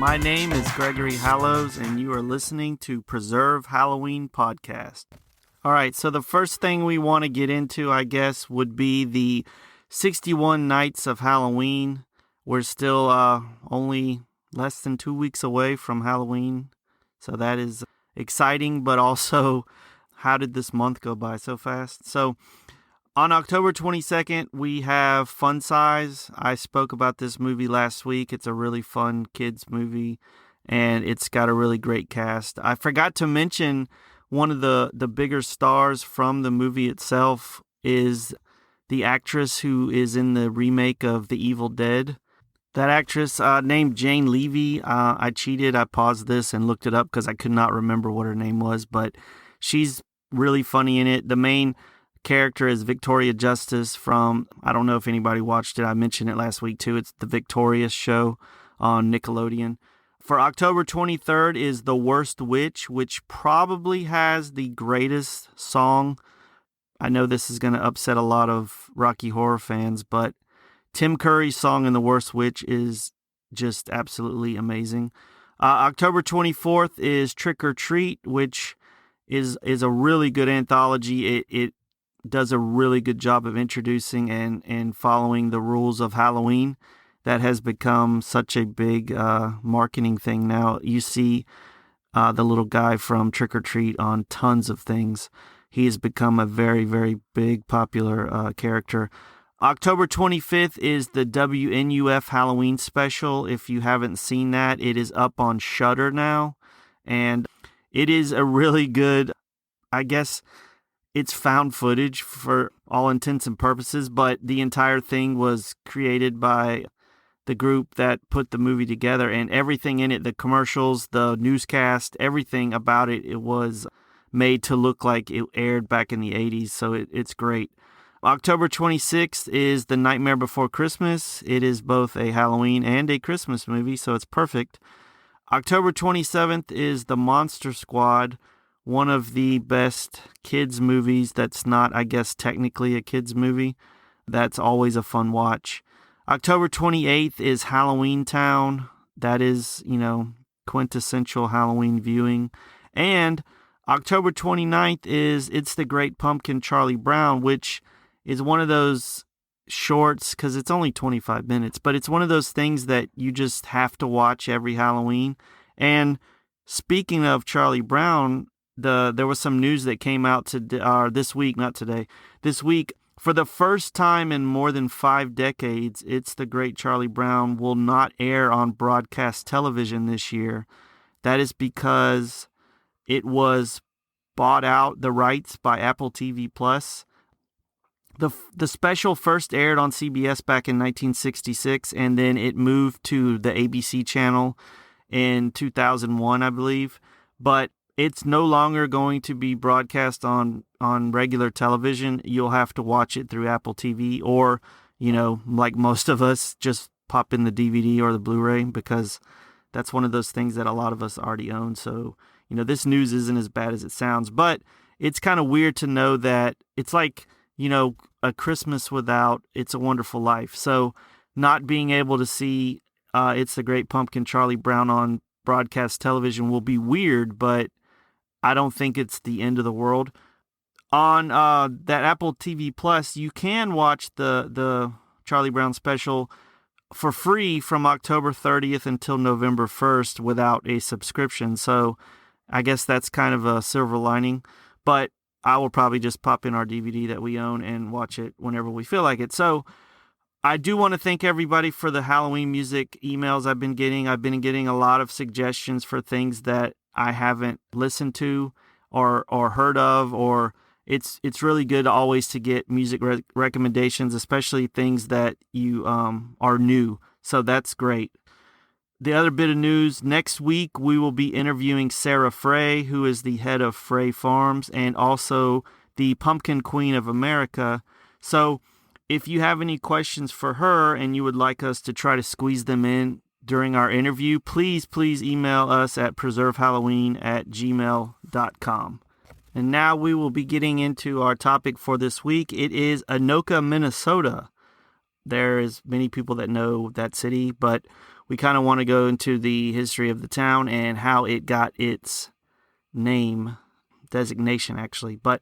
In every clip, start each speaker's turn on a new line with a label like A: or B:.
A: My name is Gregory Hallows, and you are listening to Preserve Halloween Podcast. All right, so the first thing we want to get into, I guess, would be the 61 Nights of Halloween. We're still only less than 2 weeks away from Halloween, so that is exciting, but also, how did this month go by so fast? So, on October 22nd, we have Fun Size. I spoke about this movie last week. It's a really fun kids movie, and it's got a really great cast. I forgot to mention one of the bigger stars from the movie itself is the actress who is in the remake of The Evil Dead. That actress named Jane Levy. I cheated. I paused this and looked it up because I could not remember what her name was, but she's really funny in it. The main character is Victoria Justice from, I don't know if anybody watched it. I mentioned it last week too. It's the Victorious show on Nickelodeon. For October 23rd is The Worst Witch, which probably has the greatest song. I know this is going to upset a lot of Rocky Horror fans, but Tim Curry's song in The Worst Witch is just absolutely amazing. October 24th is Trick or Treat, which is a really good anthology. It does a really good job of introducing and following the rules of Halloween. That has become such a big marketing thing now. You see the little guy from Trick or Treat on tons of things. He has become a very, very big, popular character. October 25th is the WNUF Halloween special. If you haven't seen that, it is up on Shudder now. And it is a really good, I guess, it's found footage for all intents and purposes, but the entire thing was created by the group that put the movie together, and everything in it, the commercials, the newscast, everything about it, it was made to look like it aired back in the 80s, so it's great. October 26th is The Nightmare Before Christmas. It is both a Halloween and a Christmas movie, so it's perfect. October 27th is The Monster Squad, one of the best kids movies that's not, I guess, technically a kids movie. That's always a fun watch. October 28th is Halloween Town. That is, quintessential Halloween viewing. And October 29th is It's the Great Pumpkin, Charlie Brown, which is one of those shorts, because it's only 25 minutes, but it's one of those things that you just have to watch every Halloween. And speaking of Charlie Brown, there was some news that came out this week, not today. This week, for the first time in more than 5 decades, It's the Great Charlie Brown will not air on broadcast television this year. That is because it was bought out, the rights, by Apple TV Plus. The special first aired on CBS back in 1966, and then it moved to the ABC channel in 2001, I believe. But it's no longer going to be broadcast on regular television. You'll have to watch it through Apple TV or, like most of us, just pop in the DVD or the Blu-ray, because that's one of those things that a lot of us already own. So, this news isn't as bad as it sounds, but it's kind of weird to know that it's like, a Christmas without It's a Wonderful Life. So not being able to see It's the Great Pumpkin, Charlie Brown on broadcast television will be weird, but I don't think it's the end of the world. On that Apple TV Plus, you can watch the Charlie Brown special for free from October 30th until November 1st without a subscription. So I guess that's kind of a silver lining. But I will probably just pop in our DVD that we own and watch it whenever we feel like it. So I do want to thank everybody for the Halloween music emails I've been getting. I've been getting a lot of suggestions for things that I haven't listened to or heard of, or it's really good always to get music recommendations, especially things that you are new. So that's great. The other bit of news, next week we will be interviewing Sarah Frey, who is the head of Frey Farms and also the Pumpkin Queen of America. So if you have any questions for her and you would like us to try to squeeze them in during our interview, please email us at preservehalloween@gmail.com. And now we will be getting into our topic for this week. It is Anoka, Minnesota. There is many people that know that city, but we kind of want to go into the history of the town and how it got its name, designation actually. But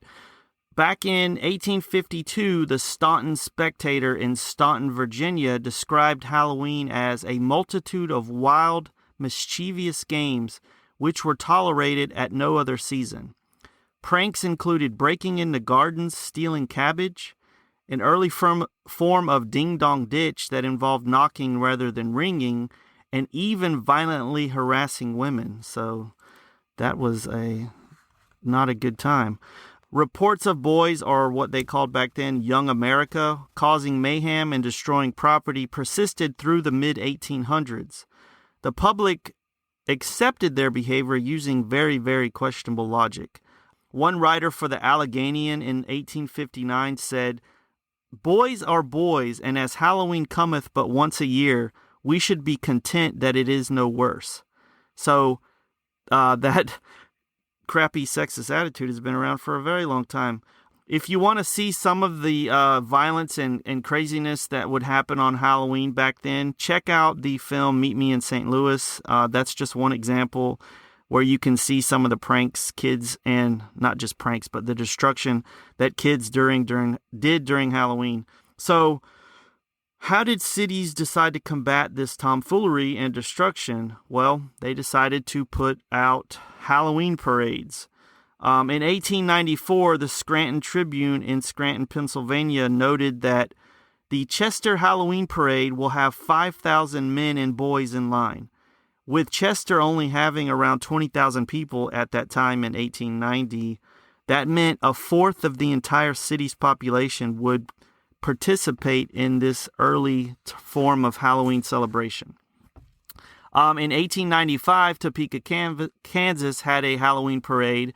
A: back in 1852, the Staunton Spectator in Staunton, Virginia, described Halloween as a multitude of wild, mischievous games which were tolerated at no other season. Pranks included breaking into gardens, stealing cabbage, an early form of ding-dong ditch that involved knocking rather than ringing, and even violently harassing women. So that was not a good time. Reports of boys, or what they called back then Young America, causing mayhem and destroying property persisted through the mid-1800s. The public accepted their behavior using very, very questionable logic. One writer for the Alleghanian in 1859 said, "Boys are boys, and as Halloween cometh but once a year, we should be content that it is no worse." So that crappy sexist attitude has been around for a very long time. If you want to see some of the violence and craziness that would happen on Halloween back then, check out the film Meet Me in St. Louis. That's just one example where you can see some of the pranks kids, and not just pranks, but the destruction that kids did during Halloween. So how did cities decide to combat this tomfoolery and destruction? Well, they decided to put out Halloween parades. In 1894, the Scranton Tribune in Scranton, Pennsylvania, noted that the Chester Halloween Parade will have 5,000 men and boys in line. With Chester only having around 20,000 people at that time in 1890, that meant a fourth of the entire city's population would participate in this early form of Halloween celebration. In 1895, Topeka, Kansas had a Halloween parade,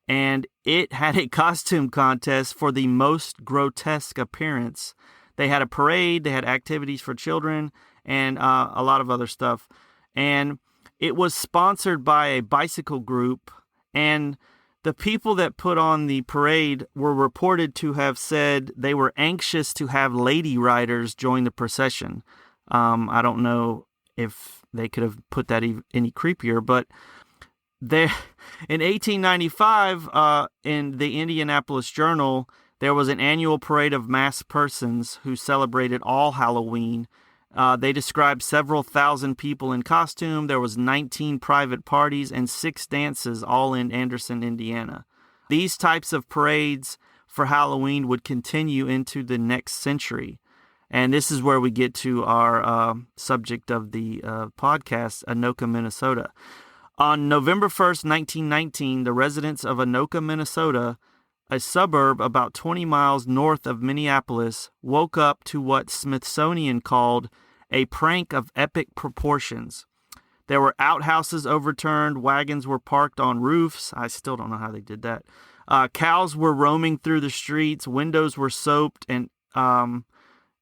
A: and it had a costume contest for the most grotesque appearance. They had a parade, they had activities for children, and a lot of other stuff. And it was sponsored by a bicycle group, and the people that put on the parade were reported to have said they were anxious to have lady riders join the procession. I don't know if they could have put that any creepier, but in 1895, in the Indianapolis Journal, there was an annual parade of masked persons who celebrated all Halloween. They described several thousand people in costume. There was 19 private parties and 6 dances, all in Anderson, Indiana. These types of parades for Halloween would continue into the next century. And this is where we get to our subject of the podcast, Anoka, Minnesota. On November 1st, 1919, the residents of Anoka, Minnesota, a suburb about 20 miles north of Minneapolis, woke up to what Smithsonian called a prank of epic proportions. There were outhouses overturned, wagons were parked on roofs. I still don't know how they did that. Cows were roaming through the streets, windows were soaped, and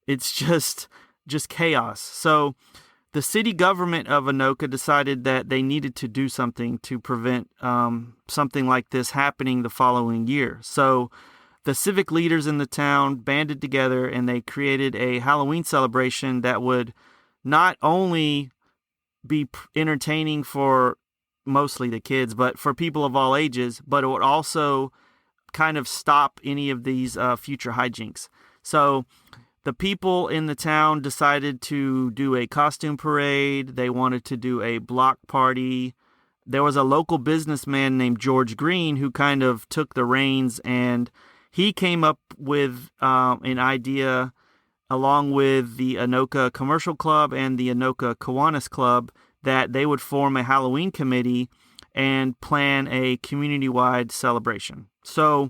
A: it's just chaos. So the city government of Anoka decided that they needed to do something to prevent something like this happening the following year. So the civic leaders in the town banded together and they created a Halloween celebration that would not only be entertaining for mostly the kids, but for people of all ages, but it would also kind of stop any of these future hijinks. So the people in the town decided to do a costume parade. They wanted to do a block party. There was a local businessman named George Green who kind of took the reins, and he came up with an idea along with the Anoka Commercial Club and the Anoka Kiwanis Club that they would form a Halloween committee and plan a community-wide celebration. So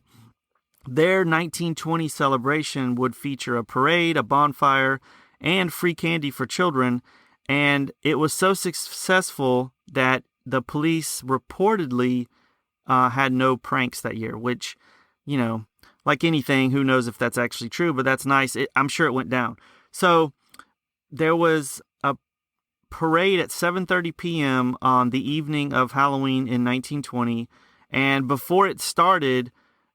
A: their 1920 celebration would feature a parade, a bonfire, and free candy for children, and it was so successful that the police reportedly had no pranks that year, which, you know, like anything, who knows if that's actually true, but that's nice. I'm sure it went down. So there was a parade at 7:30 p.m. on the evening of Halloween in 1920, and before it started,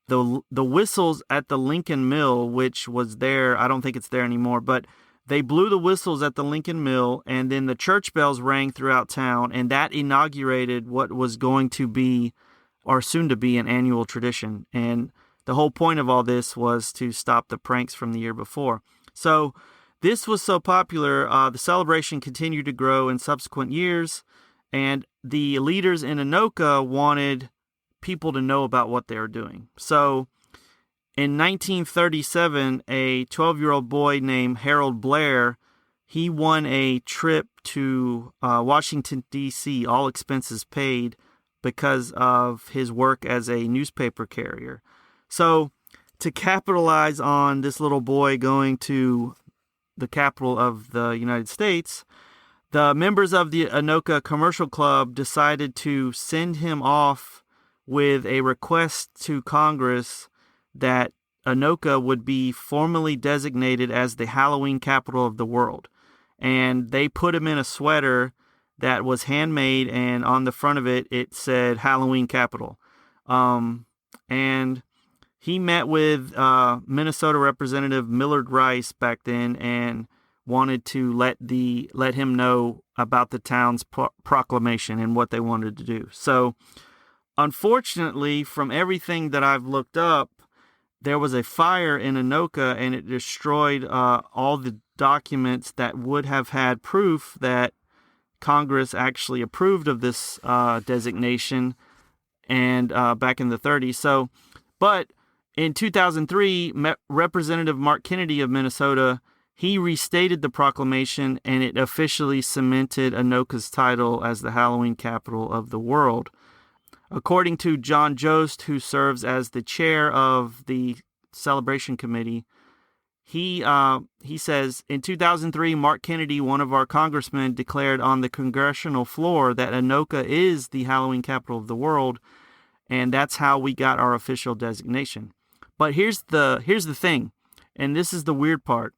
A: the whistles at the Lincoln Mill, which was there, I don't think it's there anymore, but They blew the whistles at the Lincoln Mill, and then the church bells rang throughout town, and that inaugurated what was going to be, or soon to be, an annual tradition. And the whole point of all this was to stop the pranks from the year before. So this was so popular, the celebration continued to grow in subsequent years, and the leaders in Anoka wanted people to know about what they were doing. So in 1937, a 12-year-old boy named Harold Blair, he won a trip to Washington, D.C., all expenses paid, because of his work as a newspaper carrier. So to capitalize on this little boy going to the capital of the United States, the members of the Anoka Commercial Club decided to send him off with a request to Congress that Anoka would be formally designated as the Halloween capital of the world. And they put him in a sweater that was handmade, and on the front of it, it said Halloween capital. And he met with Minnesota Representative Millard Rice back then and wanted to let him know about the town's proclamation and what they wanted to do. So, unfortunately, from everything that I've looked up, there was a fire in Anoka, and it destroyed all the documents that would have had proof that Congress actually approved of this designation, and back in the 30s. So, but in 2003, Representative Mark Kennedy of Minnesota, he restated the proclamation, and it officially cemented Anoka's title as the Halloween capital of the world. According to John Jost, who serves as the chair of the celebration committee, he says, in 2003, Mark Kennedy, one of our congressmen, declared on the congressional floor that Anoka is the Halloween capital of the world, and that's how we got our official designation. But here's the thing, and this is the weird part.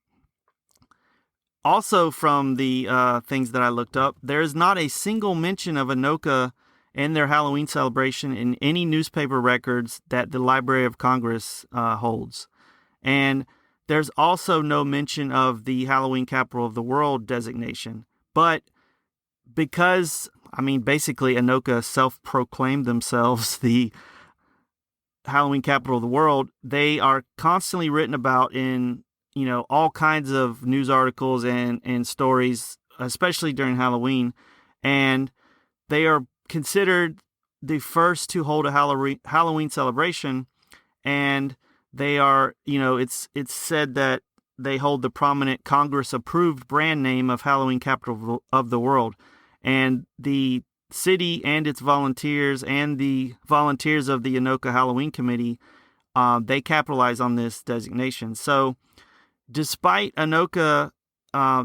A: Also, from the things that I looked up, there is not a single mention of Anoka and their Halloween celebration in any newspaper records that the Library of Congress holds. And there's also no mention of the Halloween capital of the world designation. But because, basically Anoka self-proclaimed themselves the Halloween capital of the world, they are constantly written about in, all kinds of news articles and stories, especially during Halloween. And they are considered the first to hold a Halloween celebration, and they are, it's said that they hold the prominent Congress-approved brand name of Halloween capital of the world, and the city and its volunteers and the volunteers of the Anoka Halloween Committee, they capitalize on this designation. So, despite Anoka,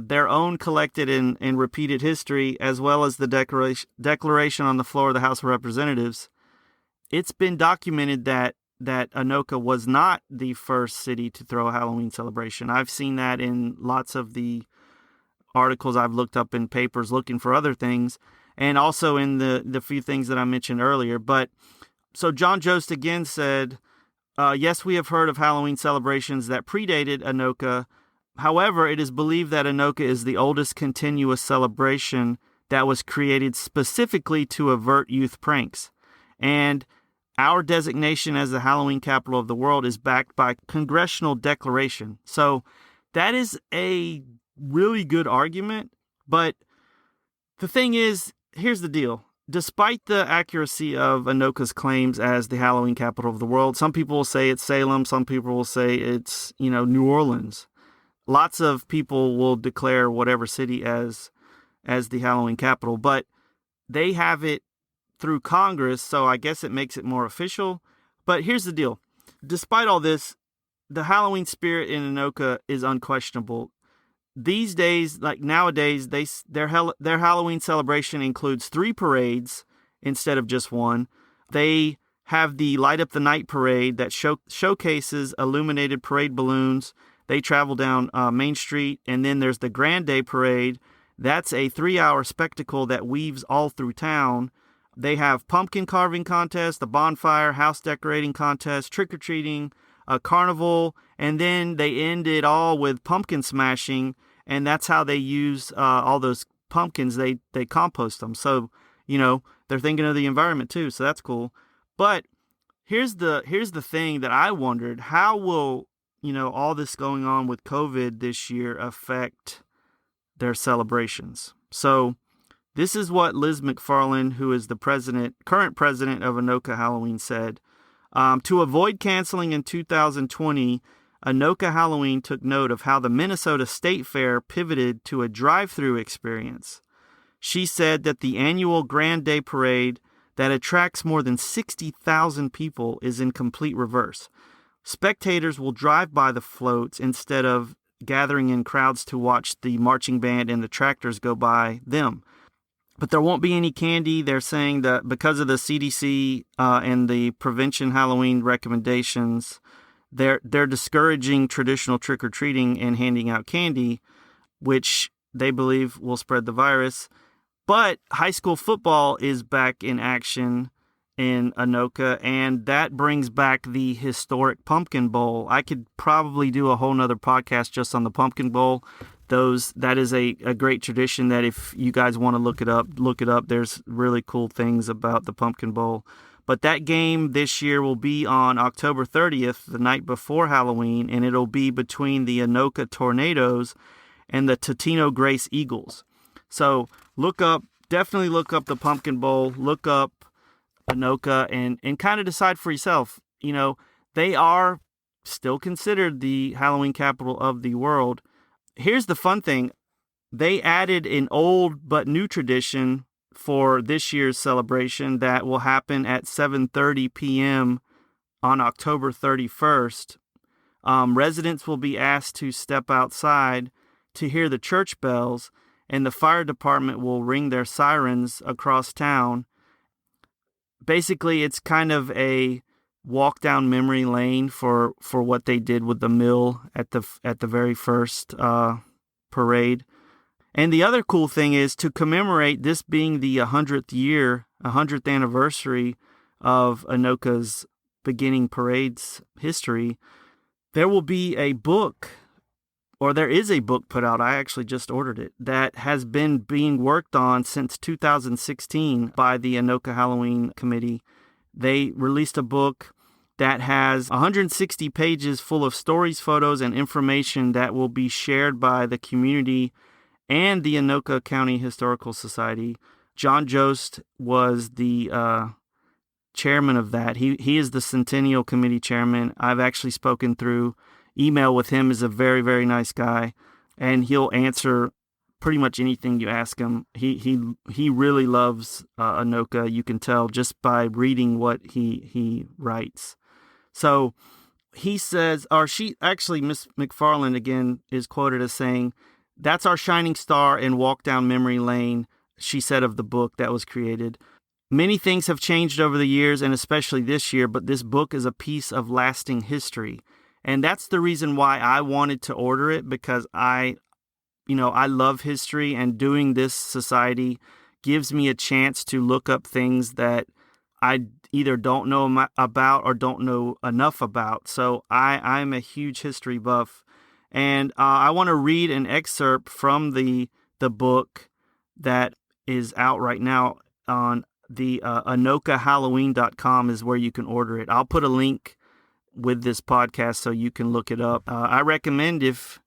A: their own collected and repeated history, as well as the declaration on the floor of the House of Representatives, it's been documented that Anoka was not the first city to throw a Halloween celebration. I've seen that in lots of the articles I've looked up in papers looking for other things, and also in the few things that I mentioned earlier. But so John Jost again said, yes, we have heard of Halloween celebrations that predated Anoka. However, it is believed that Anoka is the oldest continuous celebration that was created specifically to avert youth pranks. And our designation as the Halloween capital of the world is backed by congressional declaration. So that is a really good argument. But the thing is, here's the deal. Despite the accuracy of Anoka's claims as the Halloween capital of the world, some people will say it's Salem, some people will say it's, New Orleans. Lots of people will declare whatever city as the Halloween capital, but they have it through Congress, so I guess it makes it more official. But here's the deal. Despite all this, the Halloween spirit in Anoka is unquestionable. These days, like nowadays, their Halloween celebration includes 3 parades instead of just one. They have the Light Up the Night parade that showcases illuminated parade balloons. They travel down Main Street, and then there's the Grand Day parade. That's a 3-hour spectacle that weaves all through town. They have pumpkin carving contest, a bonfire, house decorating contest, trick-or-treating, a carnival, and then they end it all with pumpkin smashing and that's how they use all those pumpkins. They compost them, so they're thinking of the environment too. So that's cool. But here's the thing that I wondered: how will all this going on with COVID this year affect their celebrations? So this is what Liz McFarland, who is the current president of Anoka Halloween, said. To avoid canceling in 2020, Anoka Halloween took note of how the Minnesota State Fair pivoted to a drive-through experience. She said that the annual Grand Day Parade that attracts more than 60,000 people is in complete reverse. Spectators will drive by the floats instead of gathering in crowds to watch the marching band and the tractors go by them. But there won't be any candy. They're saying that because of the CDC and the prevention Halloween recommendations, they're discouraging traditional trick-or-treating and handing out candy, which they believe will spread the virus. But high school football is back in action in Anoka, and that brings back the historic Pumpkin Bowl. I could probably do a whole nother podcast just on the Pumpkin Bowl. That is a great tradition that if you guys want to look it up. There's really cool things about the Pumpkin Bowl. But that game this year will be on October 30th, the night before Halloween, and it'll be between the Anoka Tornadoes and the Totino Grace Eagles. So definitely look up the Pumpkin Bowl, look up Anoka, and kind of decide for yourself. They are still considered the Halloween capital of the world. Here's the fun thing. They added an old but new tradition for this year's celebration that will happen at 7:30 p.m. on October 31st. Residents will be asked to step outside to hear the church bells, and the fire department will ring their sirens across town. Basically, it's kind of a walk down memory lane for what they did with the mill at the very first parade. And the other cool thing is, to commemorate this being the 100th anniversary of Anoka's beginning parade's history, there will be a book, or there is a book put out. I actually just ordered it, that has been being worked on since 2016 by the Anoka Halloween Committee. They released a book that has 160 pages full of stories, photos, and information that will be shared by the community and the Anoka County Historical Society. John Jost was the chairman of that. He is the Centennial Committee chairman. I've actually spoken through email with him. Is a very, very nice guy, and he'll answer pretty much anything you ask him. He really loves Anoka. You can tell just by reading what he writes. So he says, Miss McFarland again is quoted as saying, "That's our shining star and walk down memory lane," she said of the book that was created. "Many things have changed over the years, and especially this year, but this book is a piece of lasting history." And that's the reason why I wanted to order it, because I love history, and doing this society gives me a chance to look up things that I either don't know about or don't know enough about. So I'm a huge history buff. And I want to read an excerpt from the book that is out right now on the AnokaHalloween.com is where you can order it. I'll put a link with this podcast so you can look it up. I recommend, if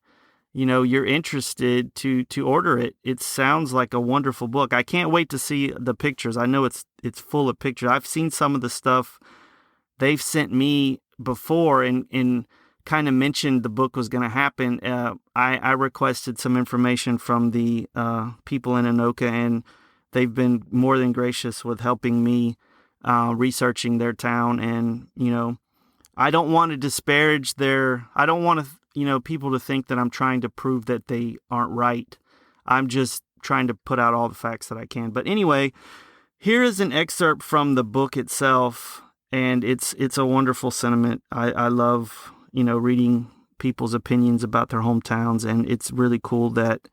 A: you're interested, to order it. It sounds like a wonderful book. I can't wait to see the pictures. I know it's full of pictures. I've seen some of the stuff they've sent me before and kind of mentioned the book was going to happen. I requested some information from the people in Anoka, and they've been more than gracious with helping me researching their town. And, I don't want to disparage I don't want people to think that I'm trying to prove that they aren't right. I'm just trying to put out all the facts that I can. But anyway, here is an excerpt from the book itself, and it's a wonderful sentiment. I love, reading people's opinions about their hometowns, and it's really cool that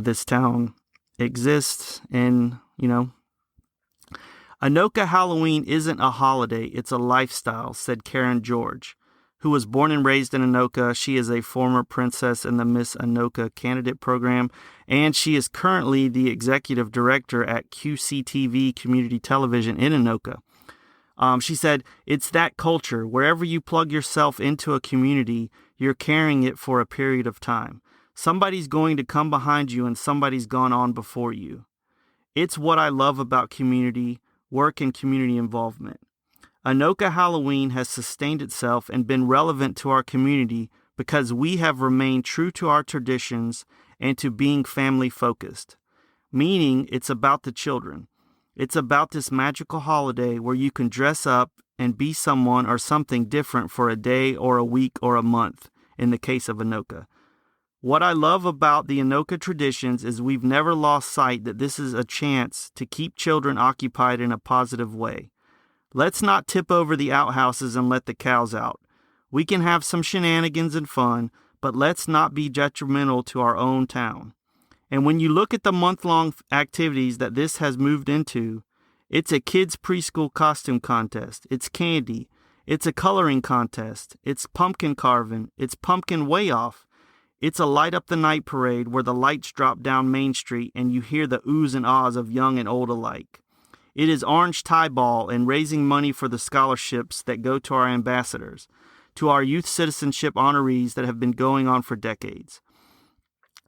A: this town exists. And, Anoka Halloween isn't a holiday, it's a lifestyle, said Karen George, who was born and raised in Anoka. She is a former princess in the Miss Anoka candidate program, and she is currently the executive director at QCTV Community Television in Anoka. She said, "It's that culture. Wherever you plug yourself into a community, you're carrying it for a period of time. Somebody's going to come behind you and somebody's gone on before you. It's what I love about community work and community involvement. Anoka Halloween has sustained itself and been relevant to our community because we have remained true to our traditions and to being family focused. Meaning it's about the children. It's about this magical holiday where you can dress up and be someone or something different for a day or a week or a month, in the case of Anoka. What I love about the Anoka traditions is we've never lost sight that this is a chance to keep children occupied in a positive way. Let's not tip over the outhouses and let the cows out. We can have some shenanigans and fun, but let's not be detrimental to our own town. And when you look at the month-long activities that this has moved into, it's a kids' preschool costume contest, it's candy, it's a coloring contest, it's pumpkin carving, it's pumpkin way off, it's a light up the night parade where the lights drop down Main Street and you hear the oohs and ahs of young and old alike. It is orange tie ball and raising money for the scholarships that go to our ambassadors, to our youth citizenship honorees that have been going on for decades,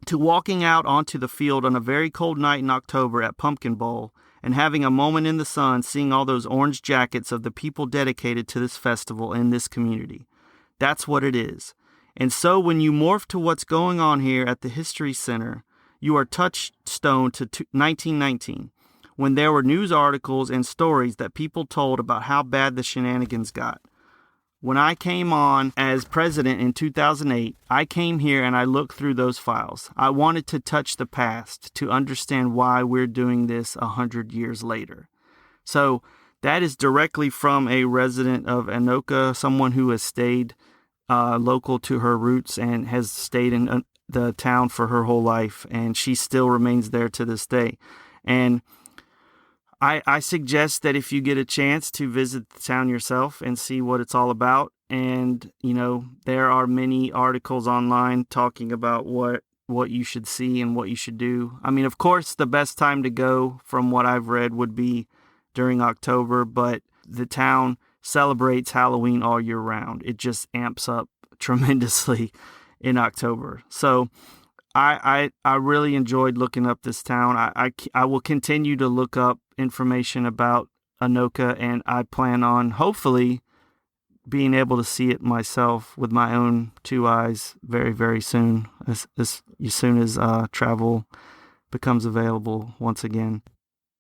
A: to walking out onto the field on a very cold night in October at Pumpkin Bowl and having a moment in the sun seeing all those orange jackets of the people dedicated to this festival in this community. That's what it is. And so when you morph to what's going on here at the History Center, you are touchstone to 1919, when there were news articles and stories that people told about how bad the shenanigans got. When I came on as president in 2008, I came here and I looked through those files. I wanted to touch the past to understand why we're doing this 100 years later. So that is directly from a resident of Anoka, someone who has stayed local to her roots and has stayed in the town for her whole life, and she still remains there to this day. And I suggest that if you get a chance to visit the town yourself and see what it's all about, and, you know, there are many articles online talking about what you should see and what you should do. I mean, of course, the best time to go, from what I've read, would be during October, but the town celebrates Halloween all year round. It just amps up tremendously in October. So I really enjoyed looking up this town. I will continue to look up information about Anoka, and I plan on hopefully being able to see it myself with my own two eyes very, very soon, as soon as travel becomes available once again.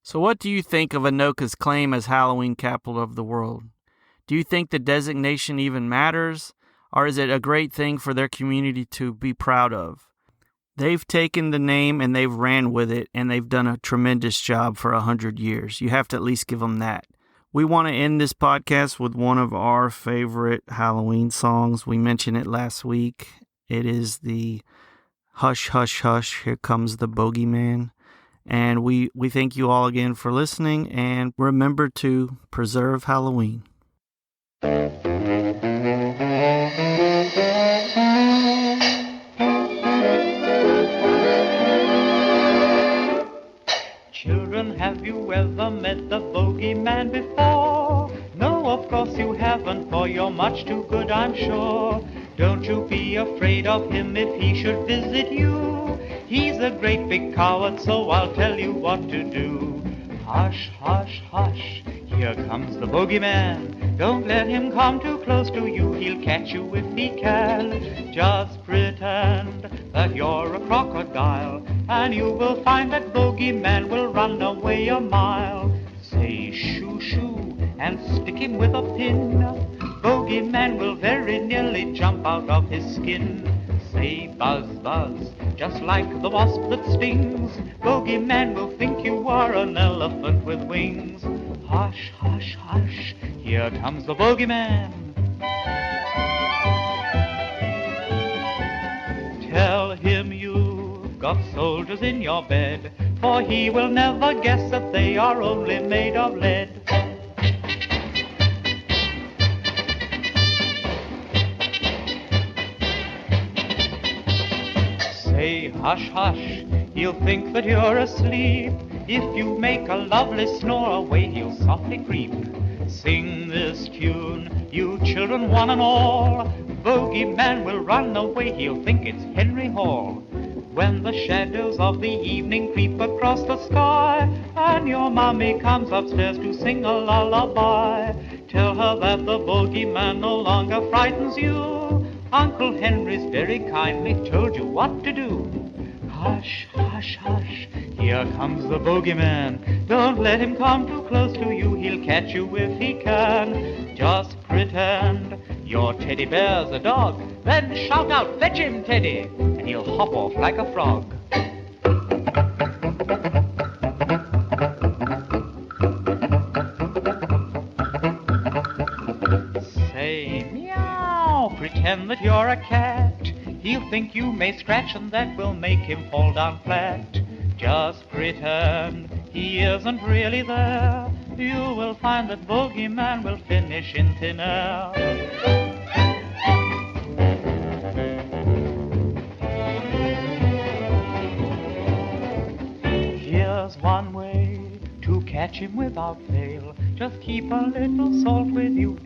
A: So what do you think of Anoka's claim as Halloween capital of the world? Do you think the designation even matters, or is it a great thing for their community to be proud of? They've taken the name and they've ran with it, and they've done a tremendous job for 100 years. You have to at least give them that. We want to end this podcast with one of our favorite Halloween songs. We mentioned it last week. It is the Hush, Hush, Hush, Here Comes the Bogeyman. And we thank you all again for listening, and remember to preserve Halloween.
B: Children, have you ever met the bogeyman before? No, of course you haven't, for you're much too good, I'm sure. Don't you be afraid of him if he should visit you. He's a great big coward, so I'll tell you what to do. Hush, hush, hush, here comes the bogeyman. Don't let him come too close to you, he'll catch you if he can. Just pretend that you're a crocodile, and you will find that bogeyman will run away a mile. Say shoo shoo and stick him with a pin. Bogeyman will very nearly jump out of his skin. Say buzz buzz, just like the wasp that stings. Bogeyman will think you are an elephant with wings. Hush, hush, hush, here comes the bogeyman. Tell him you've got soldiers in your bed, for he will never guess that they are only made of lead. Hush, hush, he'll think that you're asleep. If you make a lovely snore away, he'll softly creep. Sing this tune, you children one and all. Bogeyman will run away, he'll think it's Henry Hall. When the shadows of the evening creep across the sky, and your mommy comes upstairs to sing a lullaby, tell her that the bogeyman no longer frightens you. Uncle Henry's very kindly told you what to do. Hush, hush, hush, here comes the bogeyman. Don't let him come too close to you, he'll catch you if he can. Just pretend your teddy bear's a dog, then shout out, fetch him, Teddy, and he'll hop off like a frog. Say meow, pretend that you're a cat. He'll think you may scratch and that will make him fall down flat. Just pretend he isn't really there. You will find that bogeyman will finish in thin air. Here's one way to catch him without fail. Just keep a little salt with you